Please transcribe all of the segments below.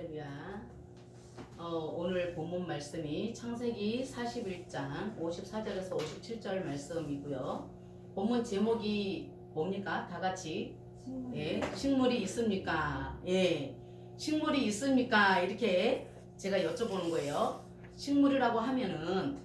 할렐루야. 오늘 본문 말씀이 창세기 41장 54절에서 57절 말씀이고요. 본문 제목이 뭡니까? 다 같이. 예, 식물이 있습니까? 예, 식물이 있습니까? 이렇게 제가 여쭤보는 거예요. 식물이라고 하면은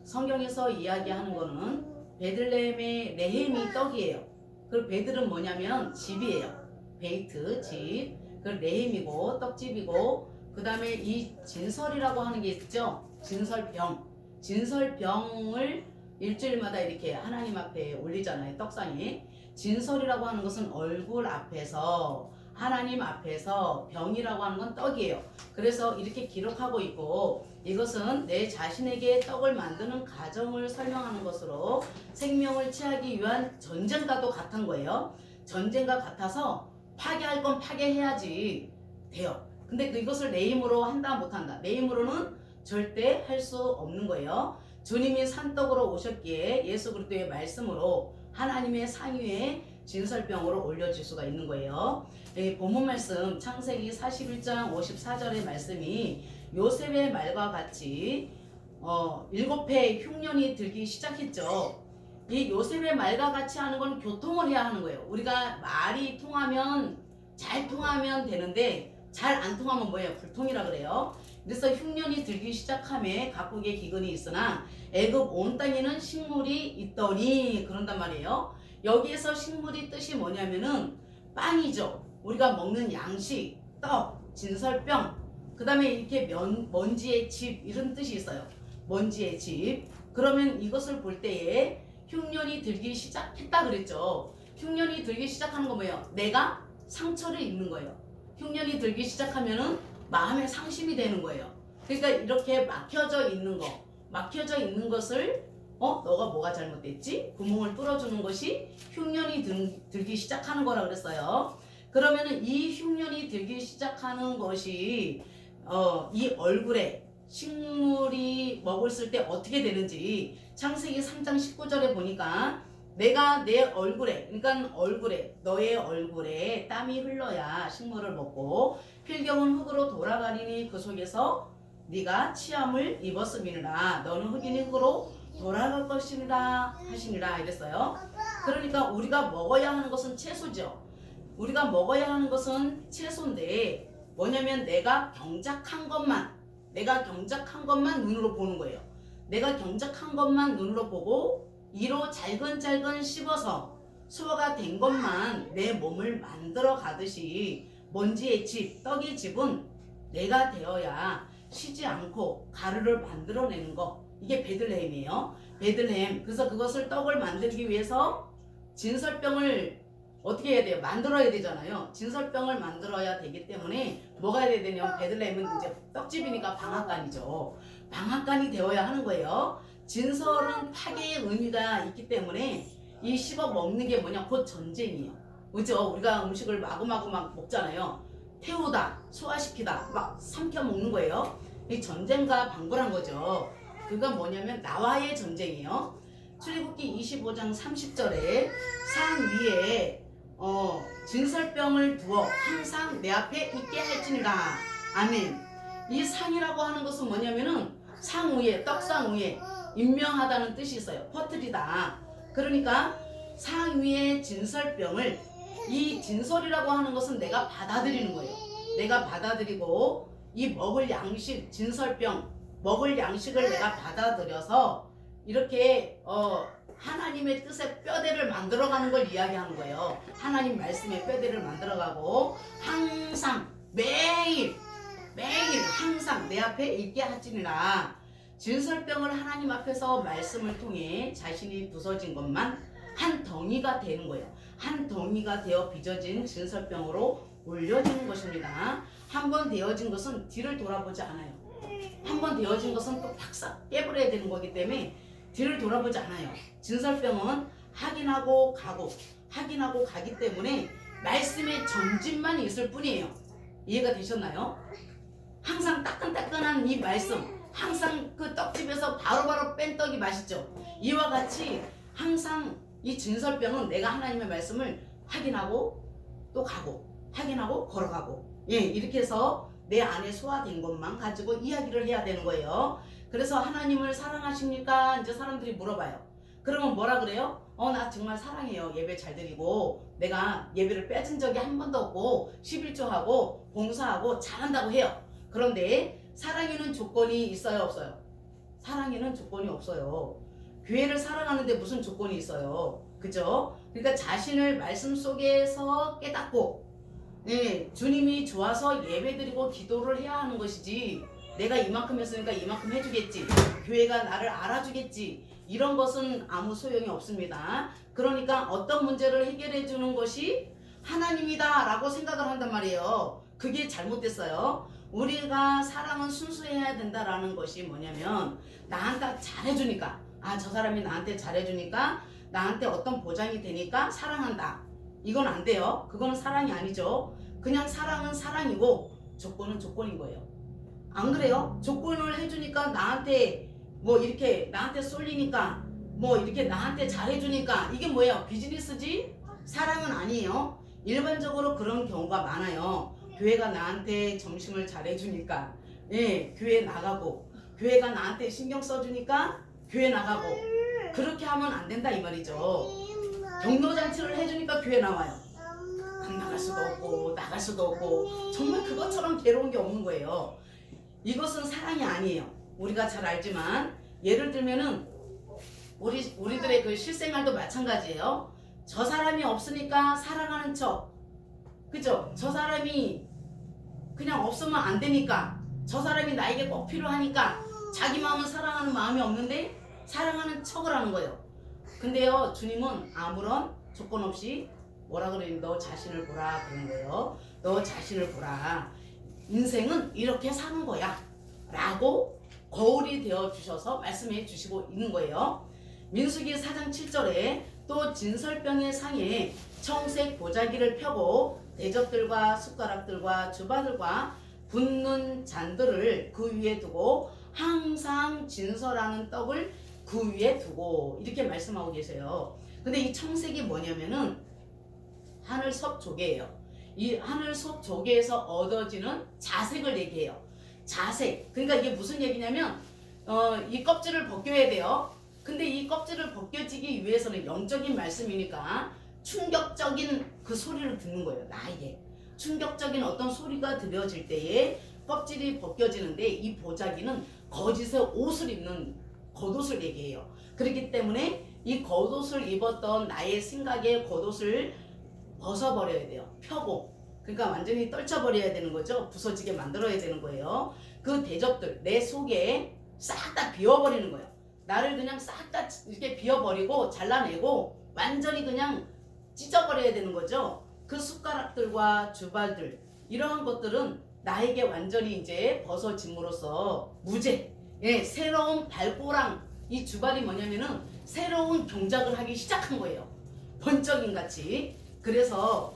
성경에서 이야기하는 거는 베들레헴의 레헴이 떡이에요. 그 베들은 뭐냐면 집이에요. 베이트, 집. 그 레헴이고 떡집이고, 그 다음에 이 진설이라고 하는 게 있죠. 진설병. 진설병을 일주일마다 이렇게 하나님 앞에 올리잖아요. 떡상에. 진설이라고 하는 것은 얼굴 앞에서, 하나님 앞에서, 병이라고 하는 건 떡이에요. 그래서 이렇게 기록하고 있고, 이것은 내 자신에게 떡을 만드는 과정을 설명하는 것으로 생명을 취하기 위한 전쟁과도 같은 거예요. 전쟁과 같아서 파괴할 건 파괴해야지 돼요. 근데 이것을 내 힘으로 한다 못한다. 내 힘으로는 절대 할 수 없는 거예요. 주님이 산떡으로 오셨기에 예수 그리스도의 말씀으로 하나님의 상위에 진설병으로 올려질 수가 있는 거예요. 본문 말씀 창세기 41장 54절의 말씀이 요셉의 말과 같이 7해 흉년이 들기 시작했죠. 이 요셉의 말과 같이 하는 건 교통을 해야 하는 거예요. 우리가 말이 통하면 잘 통하면 되는데 잘 안 통하면 뭐예요? 불통이라 그래요. 그래서 흉년이 들기 시작함에 각국의 기근이 있으나 애굽 온 땅에는 식물이 있더니 그런단 말이에요. 여기에서 식물이 뜻이 뭐냐면은 빵이죠. 우리가 먹는 양식, 떡, 진설병, 그 다음에 이렇게 먼지의 집 이런 뜻이 있어요. 먼지의 집. 그러면 이것을 볼 때에 흉년이 들기 시작했다 그랬죠. 흉년이 들기 시작하는 건 뭐예요? 내가 상처를 입는 거예요. 흉년이 들기 시작하면은 마음에 상심이 되는 거예요. 그러니까 이렇게 막혀져 있는 거, 막혀져 있는 것을 너가 뭐가 잘못됐지? 구멍을 뚫어주는 것이 흉년이 들기 시작하는 거라 그랬어요. 그러면은 이 흉년이 들기 시작하는 것이 이 얼굴에 식물이 먹었을 때 어떻게 되는지 창세기 3장 19절에 보니까 내가 내 얼굴에, 그러니까 얼굴에, 너의 얼굴에 땀이 흘러야 식물을 먹고 필경은 흙으로 돌아가리니 그 속에서 네가 치함을 입었음이니라. 너는 흙이니 흙으로 돌아갈 것이니라 하시니라 이랬어요. 그러니까 우리가 먹어야 하는 것은 채소죠. 우리가 먹어야 하는 것은 채소인데 뭐냐면 내가 경작한 것만 눈으로 보는 거예요. 내가 경작한 것만 눈으로 보고 이로 잘근잘근 씹어서 소화가 된 것만 내 몸을 만들어 가듯이 먼지의 집, 떡의 집은 내가 되어야 쉬지 않고 가루를 만들어내는 거. 이게 베들레헴이에요. 베들레헴. 그래서 그것을 떡을 만들기 위해서 진설병을 어떻게 해야 돼요? 만들어야 되잖아요. 진설병을 만들어야 되기 때문에 뭐가 해야 되냐면 베들레헴은 이제 떡집이니까 방앗간이죠. 방앗간이 되어야 하는 거예요. 진설은 파괴의 의미가 있기 때문에 이 씹어 먹는 게 뭐냐? 곧 전쟁이에요. 그죠? 우리가 음식을 마구마구 막 먹잖아요. 태우다, 소화시키다, 막 삼켜 먹는 거예요. 이 전쟁과 방불한 거죠. 그건 뭐냐면 나와의 전쟁이에요. 출애굽기 25장 30절에 산 위에 진설병을 두어 항상 내 앞에 있게 할지니라. 아멘. 이 상이라고 하는 것은 뭐냐면은 상 위에, 떡상 위에 임명하다는 뜻이 있어요. 퍼뜨리다. 그러니까 상 위에 진설병을, 이 진설이라고 하는 것은 내가 받아들이는 거예요. 내가 받아들이고 이 먹을 양식, 진설병, 먹을 양식을 내가 받아들여서 이렇게 하나님의 뜻의 뼈대를 만들어가는 걸 이야기하는 거예요. 하나님 말씀의 뼈대를 만들어가고 항상 매일 항상 내 앞에 있게 하지니라. 진설병을 하나님 앞에서 말씀을 통해 자신이 부서진 것만 한 덩이가 되는 거예요. 한 덩이가 되어 빚어진 진설병으로 올려지는 것입니다. 한 번 되어진 것은 뒤를 돌아보지 않아요. 한 번 되어진 것은 또 팍싹 깨버려야 되는 거기 때문에 뒤를 돌아보지 않아요. 진설병은 확인하고 가기 때문에 말씀의 전진만 있을 뿐이에요. 이해가 되셨나요? 항상 따끈따끈한 이 말씀, 항상 그 떡집에서 바로바로 뺀 떡이 맛있죠. 이와 같이 항상 이 진설병은 내가 하나님의 말씀을 확인하고 또 가고, 확인하고 걸어가고, 이렇게 해서 내 안에 소화된 것만 가지고 이야기를 해야 되는 거예요. 그래서 하나님을 사랑하십니까? 이제 사람들이 물어봐요. 그러면 뭐라 그래요? 나 정말 사랑해요. 예배 잘 드리고 내가 예배를 빼준 적이 한 번도 없고 11조하고 봉사하고 잘한다고 해요. 그런데 사랑에는 조건이 있어요, 없어요? 사랑에는 조건이 없어요. 교회를 사랑하는데 무슨 조건이 있어요? 그죠? 그러니까 자신을 말씀 속에서 깨닫고 주님이 좋아서 예배드리고 기도를 해야 하는 것이지, 내가 이만큼 했으니까 이만큼 해주겠지, 교회가 나를 알아주겠지, 이런 것은 아무 소용이 없습니다. 그러니까 어떤 문제를 해결해 주는 것이 하나님이다 라고 생각을 한단 말이에요. 그게 잘못됐어요. 우리가 사랑은 순수해야 된다라는 것이 뭐냐면, 나한테 잘해주니까, 저 사람이 나한테 잘해주니까 나한테 어떤 보장이 되니까 사랑한다, 이건 안 돼요. 그거는 사랑이 아니죠. 그냥 사랑은 사랑이고 조건은 조건인 거예요. 안 그래요? 조건을 해주니까 나한테 뭐 이렇게 나한테 쏠리니까 뭐 이렇게 나한테 잘해주니까 이게 뭐예요? 비즈니스지? 사랑은 아니에요. 일반적으로 그런 경우가 많아요. 교회가 나한테 점심을 잘해주니까 교회 나가고, 교회가 나한테 신경 써주니까 교회 나가고, 그렇게 하면 안 된다 이 말이죠. 경로잔치를 해주니까 교회 나와요. 안 나갈 수도 없고 나갈 수도 없고 정말 그것처럼 괴로운 게 없는 거예요. 이것은 사랑이 아니에요. 우리가 잘 알지만, 예를 들면은 우리들의 그 실생활도 마찬가지예요. 저 사람이 없으니까 사랑하는 척, 그죠? 저 사람이 그냥 없으면 안 되니까, 저 사람이 나에게 꼭 필요하니까 자기 마음은 사랑하는 마음이 없는데 사랑하는 척을 하는 거예요. 근데요, 주님은 아무런 조건 없이 뭐라 그래요? 너 자신을 보라 그런 거예요. 너 자신을 보라. 인생은 이렇게 사는 거야 라고 거울이 되어 주셔서 말씀해 주시고 있는 거예요. 민수기 4장 7절에 또 진설병의 상에 청색 보자기를 펴고 대접들과 숟가락들과 주바들과 붓는 잔들을 그 위에 두고 항상 진설하는 떡을 그 위에 두고, 이렇게 말씀하고 계세요. 근데 이 청색이 뭐냐면은 하늘석 조개예요. 이 하늘석 조개에서 얻어지는 자색을 얘기해요. 자색. 그러니까 이게 무슨 얘기냐면 이 껍질을 벗겨야 돼요. 근데 이 껍질을 벗겨지기 위해서는 영적인 말씀이니까 충격적인 그 소리를 듣는 거예요. 나에게 충격적인 어떤 소리가 들려질 때에 껍질이 벗겨지는데, 이 보자기는 거짓의 옷을 입는 겉옷을 얘기해요. 그렇기 때문에 이 겉옷을 입었던 나의 생각의 겉옷을 벗어버려야 돼요. 펴고. 그러니까 완전히 떨쳐버려야 되는 거죠. 부서지게 만들어야 되는 거예요. 그 대접들 내 속에 싹 다 비워버리는 거예요. 나를 그냥 싹 다 이렇게 비워버리고 잘라내고 완전히 그냥 찢어버려야 되는 거죠. 그 숟가락들과 주발들, 이러한 것들은 나에게 완전히 이제 벗어짐으로써 무죄, 새로운 발꼬랑, 이 주발이 뭐냐면은 새로운 경작을 하기 시작한 거예요. 번쩍인 같이. 그래서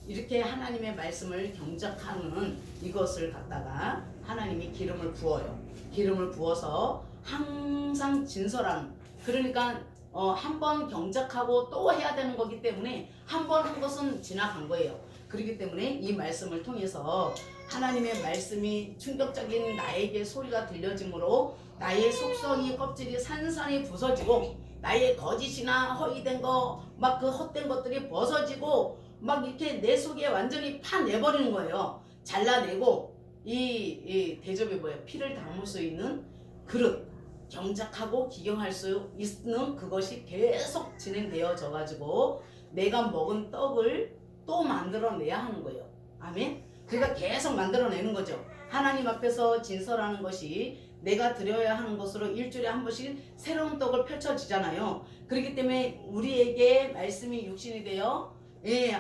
이렇게 하나님의 말씀을 경작하는 이것을 갖다가 하나님이 기름을 부어요. 기름을 부어서 항상 진설하는, 그러니까 한 번 경작하고 또 해야 되는 거기 때문에 한 번 한 것은 지나간 거예요. 그렇기 때문에 이 말씀을 통해서 하나님의 말씀이 충격적인 나에게 소리가 들려지므로 나의 속성이 껍질이 산산이 부서지고, 나의 거짓이나 허위된 거 막 그 헛된 것들이 벗어지고 막 이렇게 내 속에 완전히 파내버리는 거예요. 잘라내고 이 대접이 뭐예요? 피를 담을 수 있는 그릇, 경작하고 기경할 수 있는 그것이 계속 진행되어져 가지고 내가 먹은 떡을 또 만들어내야 하는 거예요. 아멘. 그러니까 계속 만들어내는 거죠. 하나님 앞에서 진설하는 것이 내가 드려야 하는 것으로 일주일에 한 번씩 새로운 떡을 펼쳐지잖아요. 그렇기 때문에 우리에게 말씀이 육신이 되어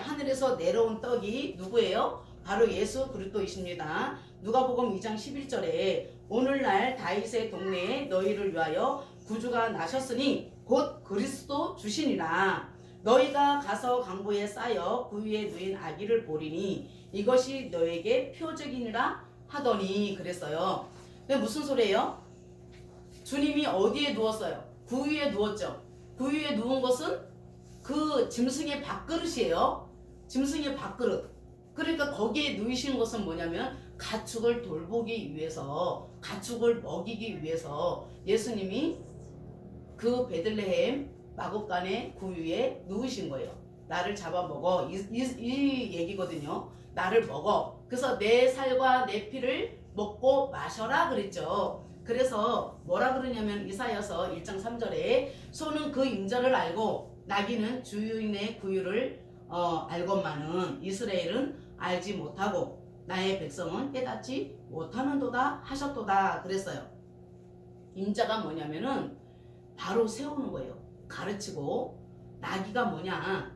하늘에서 내려온 떡이 누구예요? 바로 예수 그리스도이십니다. 누가복음 2장 11절에 오늘날 다윗의 동네에 너희를 위하여 구주가 나셨으니 곧 그리스도 주시니라. 너희가 가서 강보에 쌓여 그 위에 누인 아기를 보리니 이것이 너에게 표적이니라 하더니 그랬어요. 근데 무슨 소리예요? 주님이 어디에 누웠어요? 그 위에 누웠죠. 그 위에 누운 것은 그 짐승의 밥그릇이에요. 짐승의 밥그릇. 그러니까 거기에 누이신 것은 뭐냐면 가축을 돌보기 위해서, 가축을 먹이기 위해서 예수님이 그 베들레헴 마곡간의 구유에 누우신 거예요. 나를 잡아먹어. 이 얘기거든요. 나를 먹어. 그래서 내 살과 내 피를 먹고 마셔라 그랬죠. 그래서 뭐라 그러냐면 이사야서 1장 3절에 소는 그 임자를 알고 나귀는 주인의 구유를 알건만은 이스라엘은 알지 못하고 나의 백성은 깨닫지 못하는도다 하셨도다 그랬어요. 임자가 뭐냐면은 바로 세우는 거예요. 가르치고, 나귀가 뭐냐,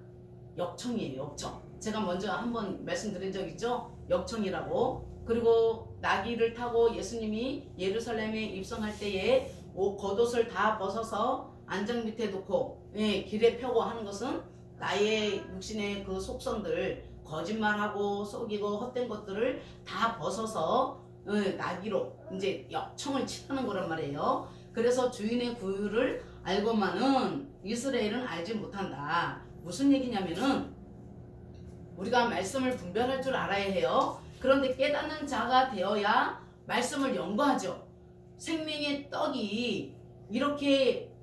역청이에요. 역청. 제가 먼저 한번 말씀드린 적 있죠. 역청이라고. 그리고 나귀를 타고 예수님이 예루살렘에 입성할 때에 겉옷을 다 벗어서 안장 밑에 놓고 길에 펴고 하는 것은 나의 육신의 그 속성들, 거짓말하고 속이고 헛된 것들을 다 벗어서 나귀로 이제 역청을 취하는 거란 말이에요. 그래서 주인의 구유를 알고만은 이스라엘은 알지 못한다. 무슨 얘기냐면은 우리가 말씀을 분별할 줄 알아야 해요. 그런데 깨닫는 자가 되어야 말씀을 연구하죠. 생명의 떡이 이렇게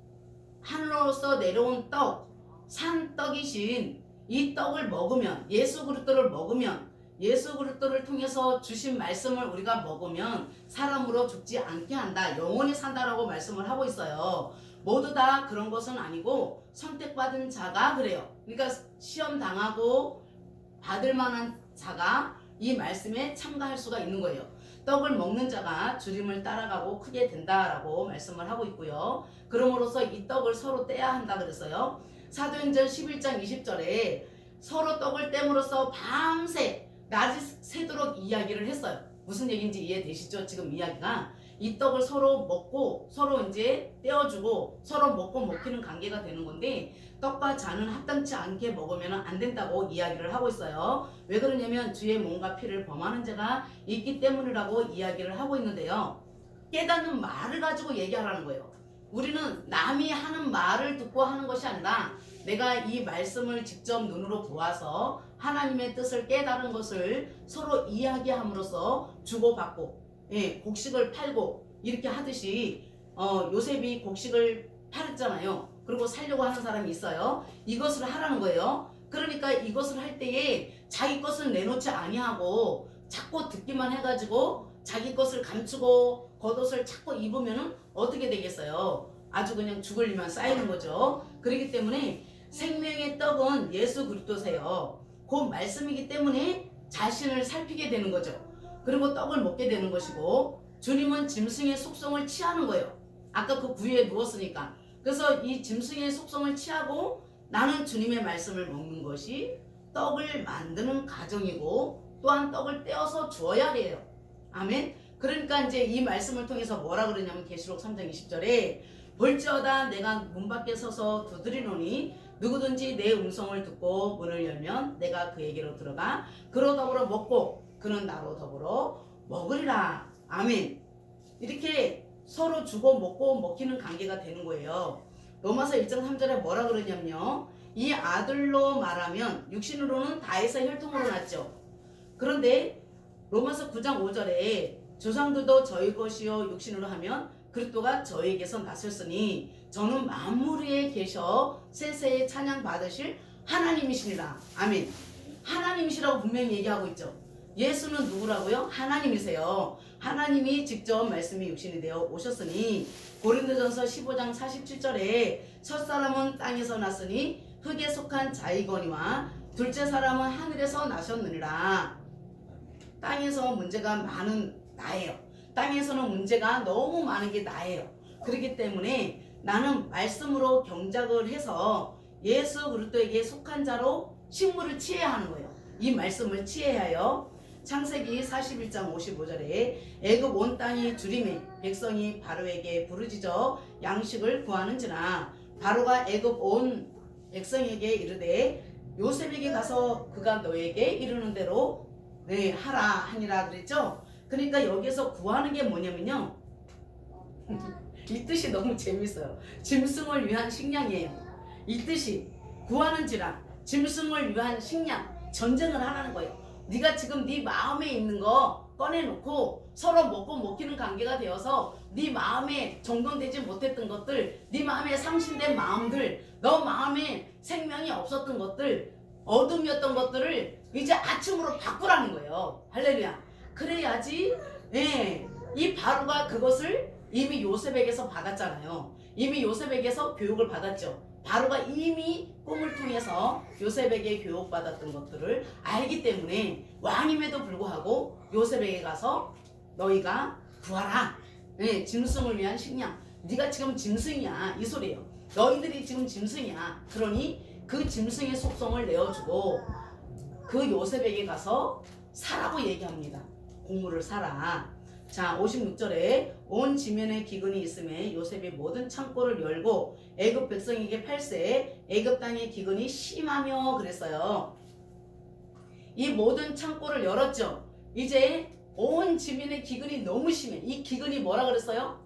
하늘로서 내려온 떡, 산떡이신 이 떡을 먹으면, 예수 그리스도를 먹으면, 예수 그리스도를 통해서 주신 말씀을 우리가 먹으면 사람으로 죽지 않게 한다. 영원히 산다라고 말씀을 하고 있어요. 모두 다 그런 것은 아니고 선택받은 자가 그래요. 그러니까 시험 당하고 받을 만한 자가 이 말씀에 참가할 수가 있는 거예요. 떡을 먹는 자가 주님을 따라가고 크게 된다라고 말씀을 하고 있고요. 그러므로서 이 떡을 서로 떼야 한다 그랬어요. 사도행전 11장 20절에 서로 떡을 떼므로써 밤새 낮이 새도록 이야기를 했어요. 무슨 얘기인지 이해되시죠? 지금 이야기가 이 떡을 서로 먹고 서로 이제 떼어주고 서로 먹고 먹히는 관계가 되는 건데, 떡과 잔은 합당치 않게 먹으면 안 된다고 이야기를 하고 있어요. 왜 그러냐면 주의 몸과 피를 범하는 자가 있기 때문이라고 이야기를 하고 있는데요. 깨닫는 말을 가지고 얘기하라는 거예요. 우리는 남이 하는 말을 듣고 하는 것이 아니라 내가 이 말씀을 직접 눈으로 보아서 하나님의 뜻을 깨달은 것을 서로 이야기함으로써 주고받고, 곡식을 팔고 이렇게 하듯이 요셉이 곡식을 팔았잖아요. 그리고 살려고 하는 사람이 있어요. 이것을 하라는 거예요. 그러니까 이것을 할 때에 자기 것을 내놓지 아니하고 자꾸 듣기만 해가지고 자기 것을 감추고 겉옷을 자꾸 입으면 어떻게 되겠어요? 아주 그냥 죽을 일만 쌓이는 거죠. 그렇기 때문에 생명의 떡은 예수 그리스도세요. 그 말씀이기 때문에 자신을 살피게 되는 거죠. 그리고 떡을 먹게 되는 것이고, 주님은 짐승의 속성을 취하는 거예요. 아까 그 구유에 누웠으니까. 그래서 이 짐승의 속성을 취하고 나는 주님의 말씀을 먹는 것이 떡을 만드는 과정이고, 또한 떡을 떼어서 주어야 해요. 아멘. 그러니까 이제 이 말씀을 통해서 뭐라 그러냐면 계시록 3장 20절에 볼지어다 내가 문 밖에 서서 두드리노니 누구든지 내 음성을 듣고 문을 열면 내가 그에게로 들어가 그로 더불어 먹고 그는 나로 더불어 먹으리라. 아멘. 이렇게 서로 주고 먹고 먹히는 관계가 되는 거예요. 로마서 1장 3절에 뭐라 그러냐면요, 이 아들로 말하면 육신으로는 다에서 혈통으로 났죠. 그런데 로마서 9장 5절에 조상들도 저희 것이요 육신으로 하면 그리스도가 저에게서 났었으니 저는 만물 위에 계셔 세세에 찬양 받으실 하나님이시니라. 아멘. 하나님이시라고 분명히 얘기하고 있죠. 예수는 누구라고요? 하나님이세요. 하나님이 직접 말씀이 육신이 되어 오셨으니 고린도전서 15장 47절에 첫사람은 땅에서 났으니 흙에 속한 자이거니와 둘째 사람은 하늘에서 나셨느니라. 땅에서 문제가 많은 나예요. 땅에서는 문제가 너무 많은 게 나예요. 그렇기 때문에 나는 말씀으로 경작을 해서 예수 그리스도에게 속한 자로 식물을 취해야 하는 거예요. 이 말씀을 취해야 해요. 창세기 41장 55절에 애굽 온 땅이 주림에 백성이 바로에게 부르짖어 양식을 구하는지나 바로가 애굽 온 백성에게 이르되 요셉에게 가서 그가 너에게 이르는 대로 하라 하니라 그랬죠. 그러니까 여기서 구하는 게 뭐냐면요, 이 뜻이 너무 재밌어요. 짐승을 위한 식량이에요. 이 뜻이 구하는지라 짐승을 위한 식량, 전쟁을 하라는 거예요. 네가 지금 네 마음에 있는 거 꺼내놓고 서로 먹고 먹히는 관계가 되어서 네 마음에 정돈되지 못했던 것들, 네 마음에 상실된 마음들, 너 마음에 생명이 없었던 것들, 어둠이었던 것들을 이제 아침으로 바꾸라는 거예요. 할렐루야. 그래야지 이 바로가 그것을 이미 요셉에게서 받았잖아요. 이미 요셉에게서 교육을 받았죠. 바로가 이미 꿈을 통해서 요셉에게 교육받았던 것들을 알기 때문에 왕임에도 불구하고 요셉에게 가서 너희가 구하라. 짐승을 위한 식량. 네가 지금 짐승이야 이 소리예요. 너희들이 지금 짐승이야. 그러니 그 짐승의 속성을 내어주고 그 요셉에게 가서 사라고 얘기합니다. 곡물을 사라. 자 56절에 온 지면에 기근이 있음에 요셉이 모든 창고를 열고 애굽 백성에게 팔세 애굽 땅의 기근이 심하며 그랬어요. 이 모든 창고를 열었죠. 이제 온 지면의 기근이 너무 심해. 이 기근이 뭐라 그랬어요?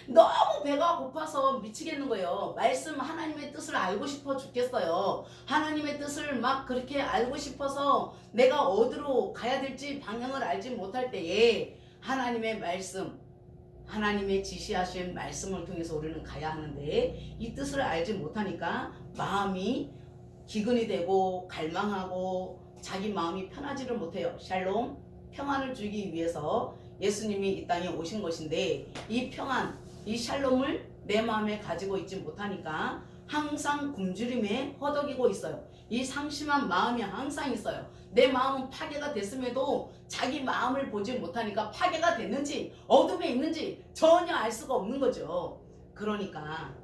너무 배가 고파서 미치겠는 거예요. 말씀 하나님의 뜻을 알고 싶어 죽겠어요. 하나님의 뜻을 막 그렇게 알고 싶어서 내가 어디로 가야 될지 방향을 알지 못할 때에 하나님의 말씀, 하나님의 지시하신 말씀을 통해서 우리는 가야 하는데 이 뜻을 알지 못하니까 마음이 기근이 되고 갈망하고 자기 마음이 편하지를 못해요. 샬롬, 평안을 주기 위해서 예수님이 이 땅에 오신 것인데 이 평안, 이 샬롬을 내 마음에 가지고 있지 못하니까 항상 굶주림에 허덕이고 있어요. 이 상심한 마음이 항상 있어요. 내 마음은 파괴가 됐음에도 자기 마음을 보지 못하니까 파괴가 됐는지 어둠에 있는지 전혀 알 수가 없는 거죠. 그러니까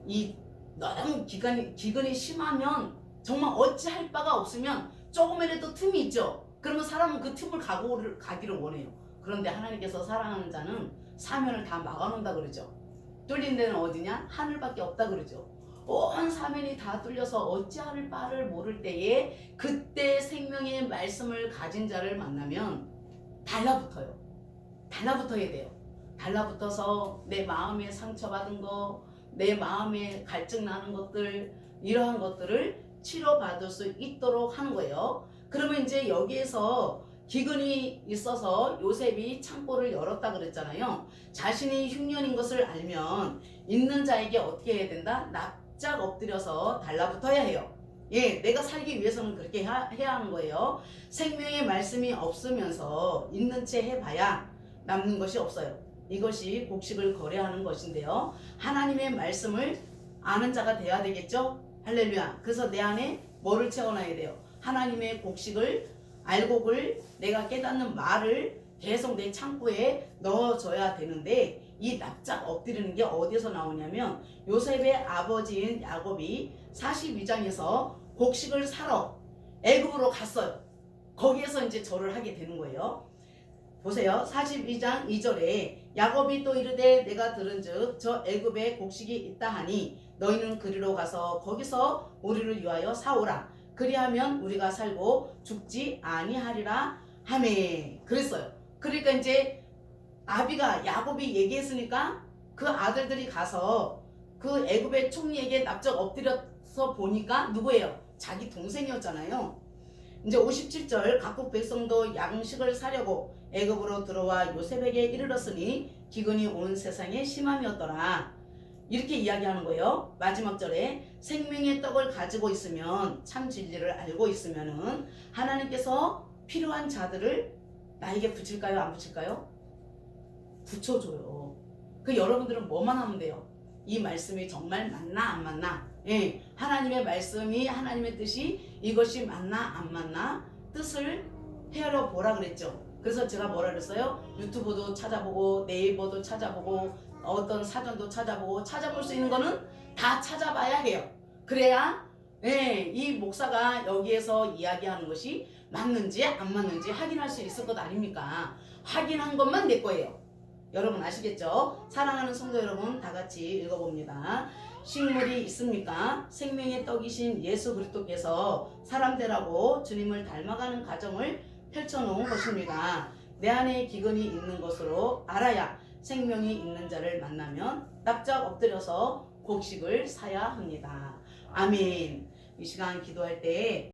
이 너무 기근이 심하면 정말 어찌할 바가 없으면 조금이라도 틈이 있죠. 그러면 사람은 그 틈을 가기를 원해요. 그런데 하나님께서 사랑하는 자는 사면을 다 막아놓는다 그러죠. 뚫린 데는 어디냐? 하늘밖에 없다 그러죠. 온 사면이 다 뚫려서 어찌할 바를 모를 때에 그때 생명의 말씀을 가진 자를 만나면 달라붙어요. 달라붙어야 돼요. 달라붙어서 내 마음에 상처받은 거, 내 마음에 갈증 나는 것들, 이러한 것들을 치료받을 수 있도록 하는 거예요. 그러면 이제 여기에서 기근이 있어서 요셉이 창고를 열었다 그랬잖아요. 자신이 흉년인 것을 알면 있는 자에게 어떻게 해야 된다? 납작 엎드려서 달라붙어야 해요. 내가 살기 위해서는 그렇게 해야 하는 거예요. 생명의 말씀이 없으면서 있는 채 해봐야 남는 것이 없어요. 이것이 곡식을 거래하는 것인데요. 하나님의 말씀을 아는 자가 돼야 되겠죠? 할렐루야. 그래서 내 안에 뭐를 채워놔야 돼요? 하나님의 곡식을 알곡을 내가 깨닫는 말을 계속 내 창고에 넣어줘야 되는데 이 납작 엎드리는 게 어디서 나오냐면 요셉의 아버지인 야곱이 42장에서 곡식을 사러 애굽으로 갔어요. 거기에서 이제 절을 하게 되는 거예요. 보세요. 42장 2절에 야곱이 또 이르되 내가 들은즉 저 애굽에 곡식이 있다 하니 너희는 그리로 가서 거기서 우리를 위하여 사오라. 그리하면 우리가 살고 죽지 아니하리라 하매 그랬어요. 그러니까 이제 아비가 야곱이 얘기했으니까 그 아들들이 가서 그 애굽의 총리에게 납작 엎드려서 보니까 누구예요? 자기 동생이었잖아요. 이제 57절 각국 백성도 양식을 사려고 애굽으로 들어와 요셉에게 이르렀으니 기근이 온 세상에 심함이었더라. 이렇게 이야기하는 거예요. 마지막 절에 생명의 떡을 가지고 있으면 참 진리를 알고 있으면은 하나님께서 필요한 자들을 나에게 붙일까요? 안 붙일까요? 붙여줘요. 그 여러분들은 뭐만 하면 돼요? 이 말씀이 정말 맞나 안 맞나? 하나님의 말씀이 하나님의 뜻이 이것이 맞나 안 맞나? 뜻을 헤아려 보라 그랬죠. 그래서 제가 뭐라 그랬어요? 유튜브도 찾아보고 네이버도 찾아보고 어떤 사전도 찾아보고 찾아볼 수 있는 거는 다 찾아봐야 해요. 그래야 이 목사가 여기에서 이야기하는 것이 맞는지 안 맞는지 확인할 수 있을 것 아닙니까? 확인한 것만 내 거예요. 여러분 아시겠죠? 사랑하는 성도 여러분 다 같이 읽어봅니다. 식물이 있습니까? 생명의 떡이신 예수 그리스도께서 사람 되라고 주님을 닮아가는 과정을 펼쳐놓은 것입니다. 내 안에 기근이 있는 것으로 알아야 생명이 있는 자를 만나면 납작 엎드려서 곡식을 사야 합니다. 아멘. 이 시간 기도할 때